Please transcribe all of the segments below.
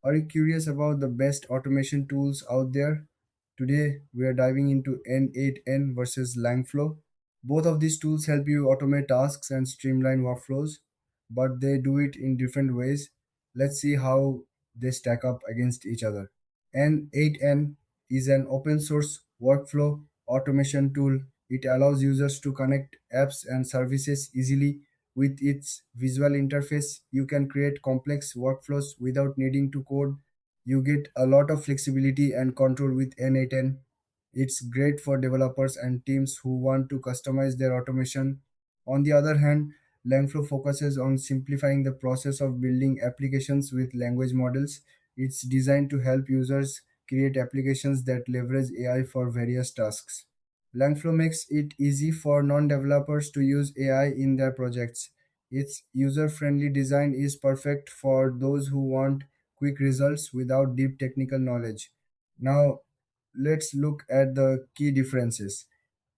Are you curious about the best automation tools out there? Today, we are diving into N8n versus LangFlow. Both of these tools help you automate tasks and streamline workflows, but they do it in different ways. Let's see how they stack up against each other. N8n is an open source workflow automation tool. It allows users to connect apps and services easily with its visual interface. You can create complex workflows without needing to code. You get a lot of flexibility and control with N8n. It's great for developers and teams who want to customize their automation. On the other hand, LangFlow focuses on simplifying the process of building applications with language models. It's designed to help users create applications that leverage AI for various tasks. LangFlow makes it easy for non-developers to use AI in their projects. Its user-friendly design is perfect for those who want quick results without deep technical knowledge. Now, let's look at the key differences.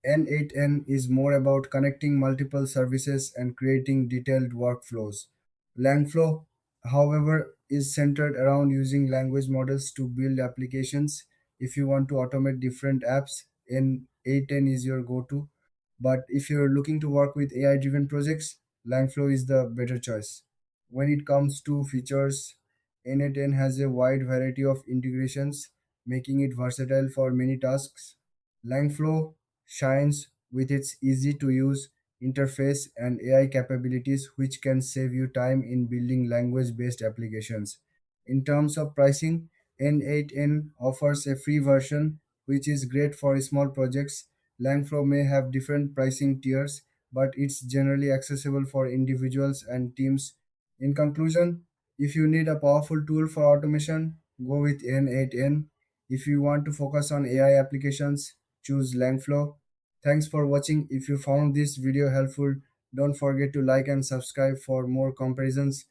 N8n is more about connecting multiple services and creating detailed workflows. LangFlow, however, is centered around using language models to build applications. If you want to automate different apps, N8n is your go to. But if you're looking to work with AI driven projects, LangFlow is the better choice. When it comes to features, N8n has a wide variety of integrations, making it versatile for many tasks. LangFlow shines with its easy to use interface and AI capabilities, which can save you time in building language based applications. In terms of pricing, N8n offers a free version, which is great for small projects. LangFlow may have different pricing tiers, but it's generally accessible for individuals and teams. In conclusion, if you need a powerful tool for automation, go with N8n. If you want to focus on AI applications, choose LangFlow. Thanks for watching. If you found this video helpful, don't forget to like and subscribe for more comparisons.